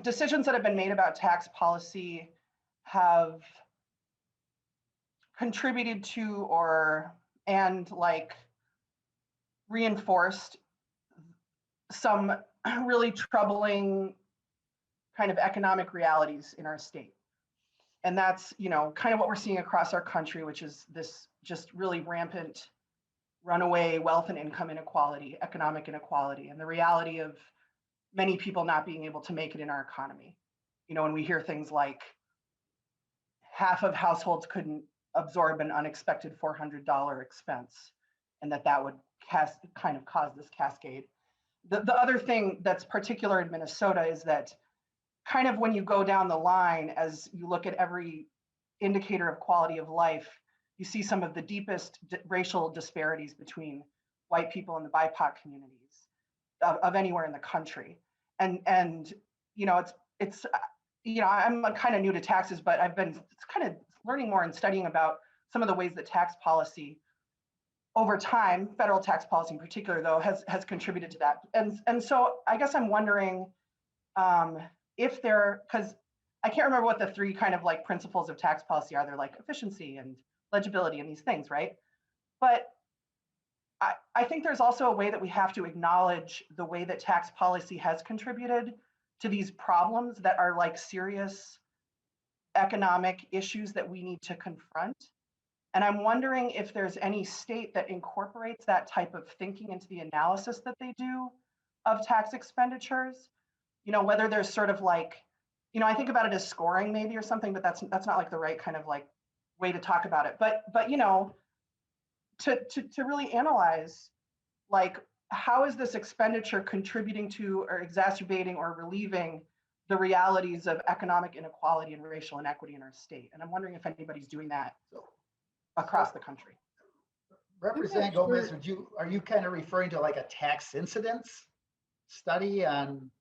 decisions that have been made about tax policy have contributed to and reinforced some really troubling kind of economic realities in our state. And that's, kind of what we're seeing across our country, which is this just really rampant runaway wealth and income inequality, economic inequality, and the reality of many people not being able to make it in our economy. When we hear things like half of households couldn't absorb an unexpected $400 expense, and that would kind of cause this cascade. The other thing that's particular in Minnesota is that kind of when you go down the line, as you look at every indicator of quality of life, you see some of the deepest racial disparities between white people and the BIPOC communities of anywhere in the country. And it's I'm kind of new to taxes, but I've been kind of learning more and studying about some of the ways that tax policy over time, federal tax policy in particular, though, has contributed to that. And so I guess I'm wondering because I can't remember what the three kind of principles of tax policy are. They're like efficiency and legibility and these things, right? But I think there's also a way that we have to acknowledge the way that tax policy has contributed to these problems that are serious economic issues that we need to confront. And I'm wondering if there's any state that incorporates that type of thinking into the analysis that they do of tax expenditures, whether there's sort of I think about it as scoring maybe or something, but that's not the right kind of way to talk about it. But to really analyze how is this expenditure contributing to or exacerbating or relieving the realities of economic inequality and racial inequity in our state. And I'm wondering if anybody's doing that across the country. Representative Gomez, are you kind of referring to a tax incidence study on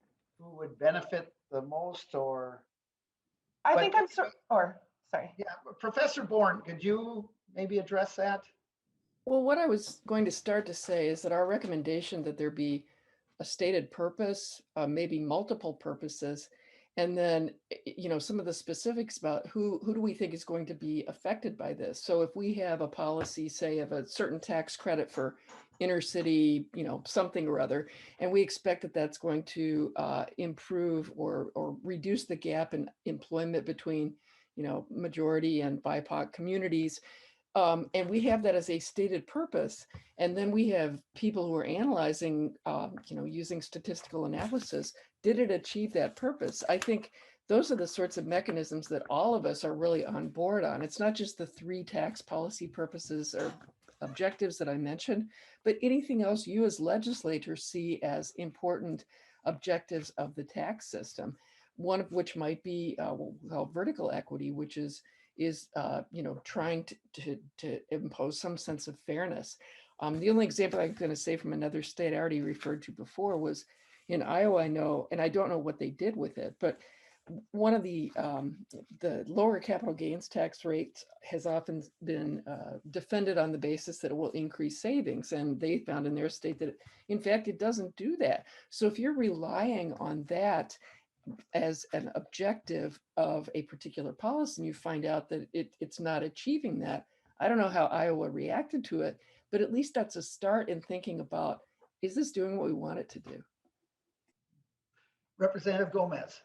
who would benefit the most, or? I think I'm sorry. Yeah, Professor Bourne, could you maybe address that? Well, what I was going to start to say is that our recommendation that there be a stated purpose, maybe multiple purposes, and then, some of the specifics about who do we think is going to be affected by this. So if we have a policy, say, of a certain tax credit for inner city, something or other, and we expect that that's going to improve or reduce the gap in employment between, majority and BIPOC communities, and we have that as a stated purpose. And then we have people who are analyzing, using statistical analysis, did it achieve that purpose? I think those are the sorts of mechanisms that all of us are really on board on. It's not just the three tax policy purposes or objectives that I mentioned, but anything else you as legislators see as important objectives of the tax system. One of which might be what we call vertical equity, which is trying to impose some sense of fairness. The only example I'm going to say from another state I already referred to before was in Iowa. I know, and I don't know what they did with it, but one of the lower capital gains tax rates has often been defended on the basis that it will increase savings. And they found in their state that, in fact, it doesn't do that. So if you're relying on that as an objective of a particular policy and you find out that it's not achieving that, I don't know how Iowa reacted to it, but at least that's a start in thinking about, is this doing what we want it to do? Representative Gomez.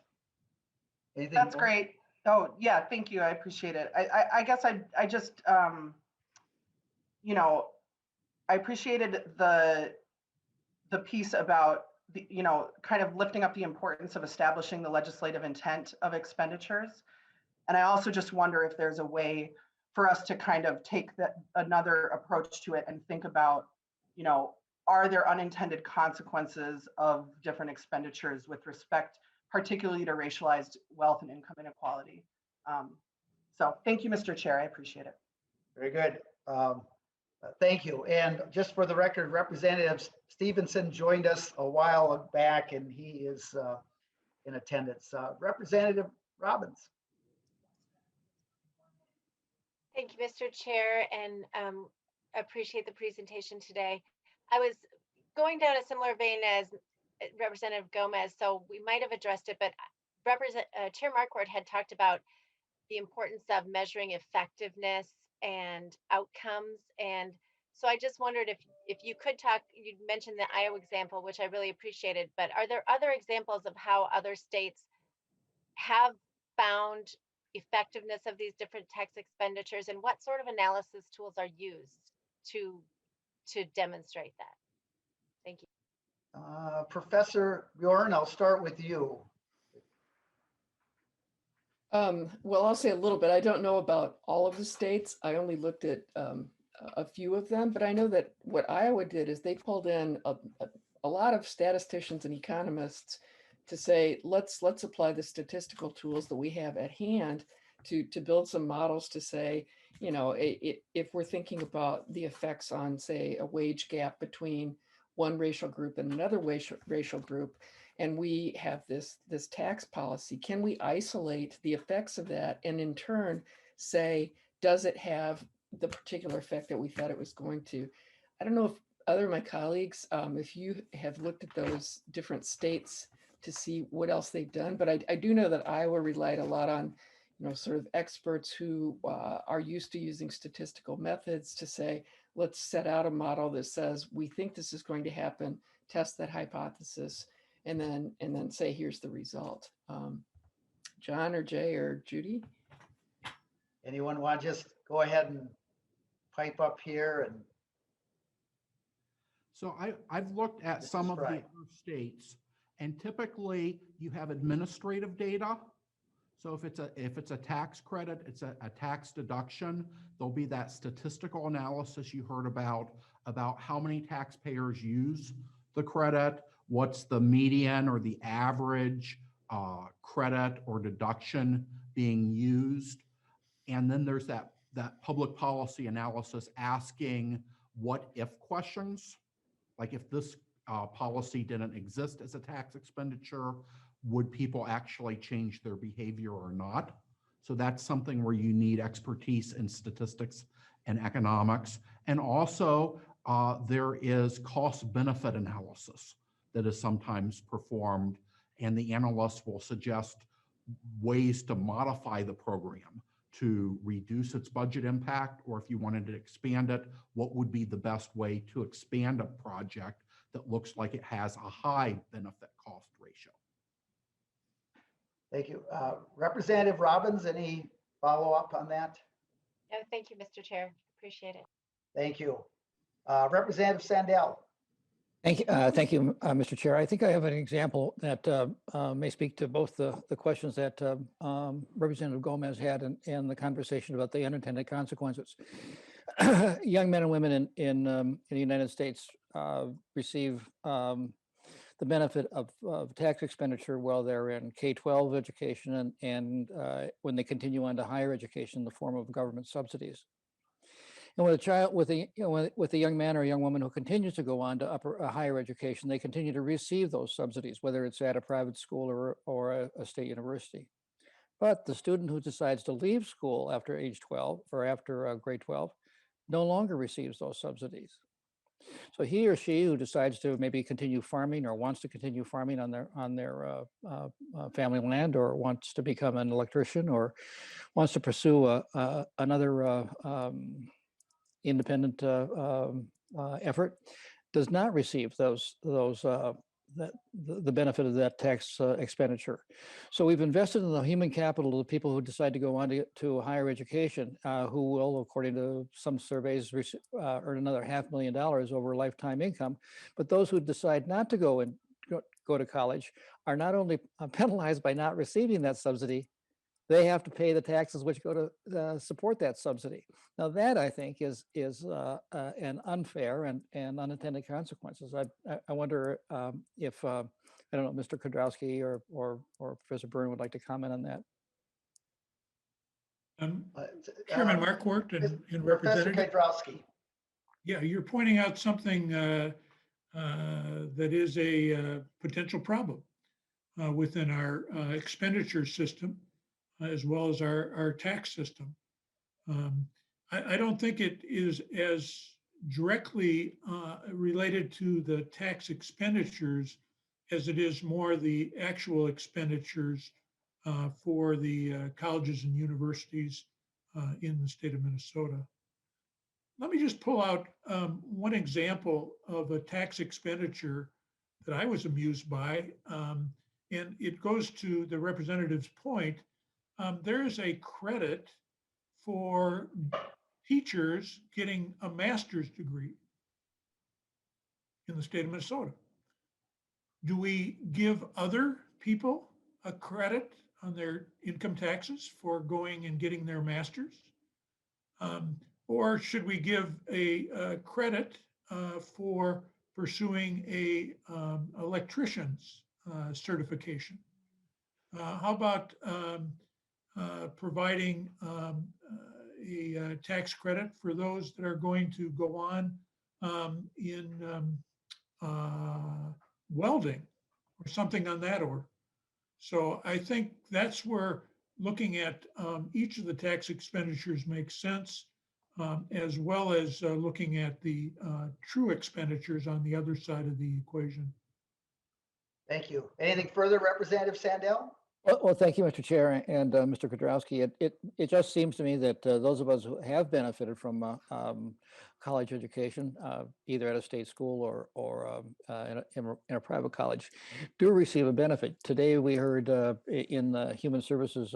Anything That's more? great. Oh, yeah, thank you. I appreciate it. I guess I just, I appreciated the piece about the, kind of lifting up the importance of establishing the legislative intent of expenditures. And I also just wonder if there's a way for us to kind of take another approach to it and think about, are there unintended consequences of different expenditures with respect particularly to racialized wealth and income inequality? So thank you, Mr. Chair. I appreciate it. Very good. Thank you. And just for the record, Representative Stevenson joined us a while back and he is in attendance. Representative Robbins. Thank you, Mr. Chair, and appreciate the presentation today. I was going down a similar vein as Representative Gomez, so we might have addressed it, but Chair Marquardt had talked about the importance of measuring effectiveness and outcomes. And so I just wondered if you could talk, you mentioned the Iowa example, which I really appreciated, but are there other examples of how other states have found effectiveness of these different tax expenditures, and what sort of analysis tools are used to demonstrate that? Thank you. Professor Bjorn, I'll start with you. Well, I'll say a little bit. I don't know about all of the states. I only looked at a few of them, but I know that what Iowa did is they pulled in a lot of statisticians and economists to say, let's apply the statistical tools that we have at hand to build some models to say, you know, if we're thinking about the effects on, say, a wage gap between one racial group and another racial group, and we have this tax policy, can we isolate the effects of that and in turn say, does it have the particular effect that we thought it was going to? I don't know if other of my colleagues, if you have looked at those different states to see what else they've done, but I do know that Iowa relied a lot on, you know, sort of experts who are used to using statistical methods to say, let's set out a model that says, we think this is going to happen, test that hypothesis, and then say, here's the result. John or Jay or Judy? Anyone want to just go ahead and pipe up here? And So I've looked at some of the other states, and typically you have administrative data. So if it's a tax credit, it's a tax deduction, there'll be that statistical analysis you heard about how many taxpayers use the credit, what's the median or the average credit or deduction being used. And then there's that public policy analysis asking what if questions, like if this policy didn't exist as a tax expenditure, would people actually change their behavior or not? So that's something where you need expertise in statistics and economics. And also there is cost benefit analysis that is sometimes performed, and the analyst will suggest ways to modify the program to reduce its budget impact, or if you wanted to expand it, what would be the best way to expand a project that looks like it has a high benefit cost ratio. thank you. Representative Robbins, any follow-up on that? No, thank you, Mr. Chair. Appreciate it. Thank you. Representative Sandell. Thank you, Mr. Chair. I think I have an example that may speak to both the questions that Representative Gomez had and the conversation about the unintended consequences. Young men and women in the United States receive the benefit of tax expenditure while they're in K-12 education and when they continue on to higher education in the form of government subsidies. And with a child, with a young man or a young woman who continues to go on to higher education, they continue to receive those subsidies, whether it's at a private school or a state university. But the student who decides to leave school after age 12 or after grade 12 no longer receives those subsidies. So he or she who decides to maybe continue farming or wants to continue farming on their family land, or wants to become an electrician, or wants to pursue another independent effort, does not receive the benefit of that tax expenditure. So we've invested in the human capital of the people who decide to go on to higher education, who will, according to some surveys, earn another $500,000 over lifetime income. But those who decide not to go to college are not only penalized by not receiving that subsidy, they have to pay the taxes which go to support that subsidy. Now that, I think, is an unfair and unintended consequences. I wonder if, I don't know, Mr. Kudrowski or Professor Byrne would like to comment on that. Chairman Marquardt and Professor Representative. Kudrowski. Yeah, you're pointing out something that is a potential problem within our expenditure system, as well as our tax system. I don't think it is as directly related to the tax expenditures as it is more the actual expenditures for the colleges and universities in the state of Minnesota. Let me just pull out one example of a tax expenditure that I was amused by, and it goes to the representative's point. There is a credit for teachers getting a master's degree in the state of Minnesota. Do we give other people a credit on their income taxes for going and getting their master's? Or should we give a credit for pursuing a electrician's certification? How about providing a tax credit for those that are going to go on in welding or something on that order? So I think that's where looking at each of the tax expenditures makes sense, as well as looking at the true expenditures on the other side of the equation. Thank you. Anything further, Representative Sandell? Well, thank you, Mr. Chair and Mr. Kudrowski. It just seems to me that those of us who have benefited from college education, either at a state school or in a private college, do receive a benefit. Today, we heard in the Human Services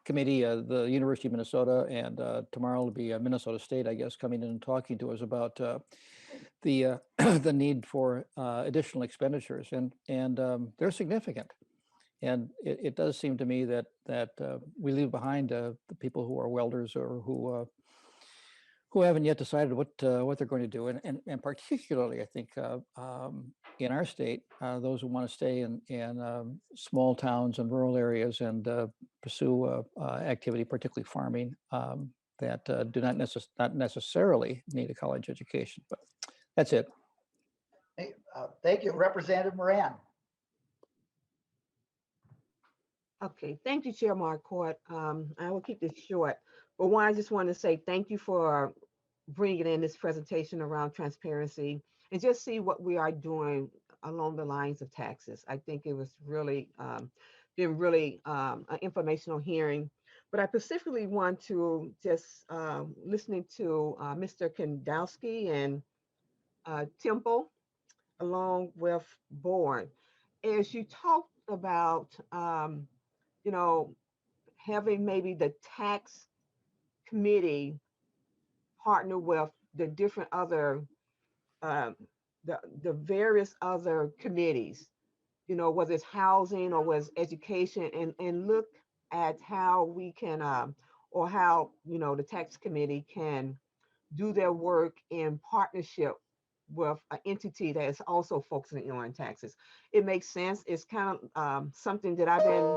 Committee, the University of Minnesota, and tomorrow will be Minnesota State, I guess, coming in and talking to us about the the need for additional expenditures, and they're significant. And it does seem to me that we leave behind the people who are welders or who haven't yet decided what they're going to do, and particularly, I think in our state, those who want to stay in small towns and rural areas and pursue activity, particularly farming, that do not necessarily need a college education. But that's it. Thank you, Representative Moran. Okay, thank you, Chair Marquardt. I will keep this short. But one, I just want to say thank you for bringing in this presentation around transparency and just see what we are doing along the lines of taxes. I think it was really been really an informational hearing. But I specifically want to just listening to Mr. Kandowski and Temple, along with Board, as you talked about, you know, having maybe the tax committee partner with the different other, the various other committees, you know, whether it's housing or whether it's education, and look at how we can, or how, you know, the tax committee can do their work in partnership with an entity that is also focusing on taxes. It makes sense. It's kind of something that I've been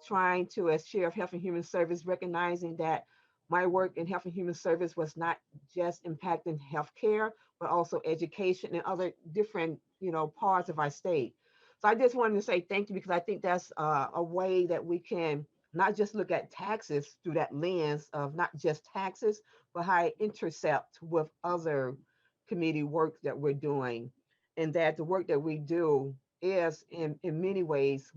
trying to, as Chair of Health and Human Service, recognizing that my work in Health and Human Service was not just impacting healthcare, but also education and other different, you know, parts of our state. So I just wanted to say thank you, because I think that's a way that we can not just look at taxes through that lens of not just taxes, but how it intercepts with other committee work that we're doing, and that the work that we do is in many ways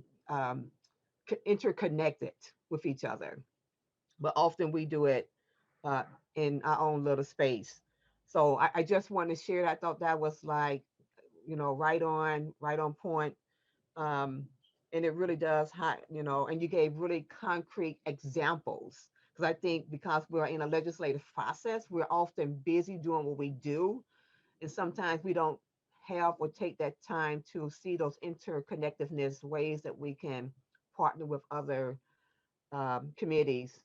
interconnected with each other, but often we do it in our own little space. So I just want to share that. I thought that was, like, you know, right on point. And it really does, you know, and you gave really concrete examples, because I think because we're in a legislative process, we're often busy doing what we do. And sometimes we don't have or take that time to see those interconnectedness, ways that we can partner with other committees.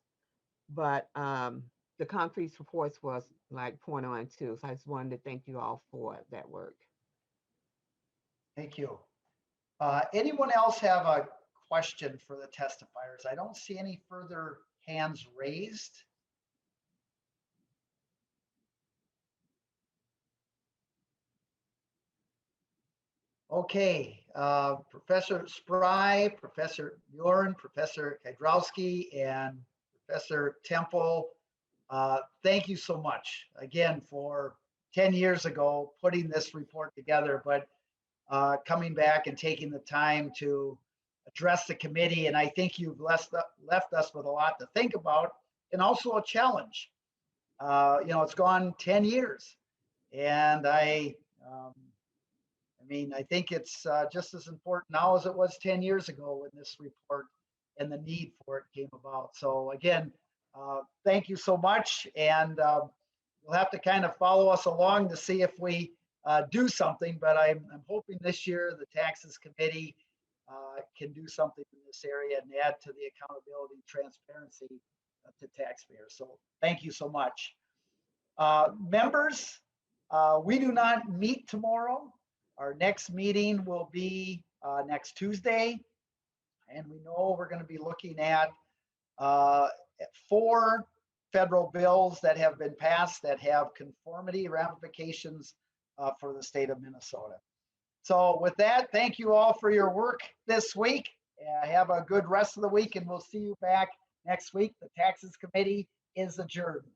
But the concrete reports was like point on too. So I just wanted to thank you all for that work. Thank you. Anyone else have a question for the testifiers? I don't see any further hands raised. Okay, Professor Spry, Professor Bjorn, Professor Kudrowski, and Professor Temple, thank you so much again for 10 years ago putting this report together, but coming back and taking the time to address the committee. And I think you've left us with a lot to think about and also a challenge. It's gone 10 years. And I think it's just as important now as it was 10 years ago when this report and the need for it came about. So again, thank you so much. And you'll have to kind of follow us along to see if we do something, but I'm hoping this year the Taxes Committee can do something in this area and add to the accountability and transparency to taxpayers. So thank you so much. Members, we do not meet tomorrow. Our next meeting will be next Tuesday. And we know we're going to be looking at 4 federal bills that have been passed that have conformity ramifications for the state of Minnesota. So with that, thank you all for your work this week. Have a good rest of the week, and we'll see you back next week. The Taxes Committee is adjourned.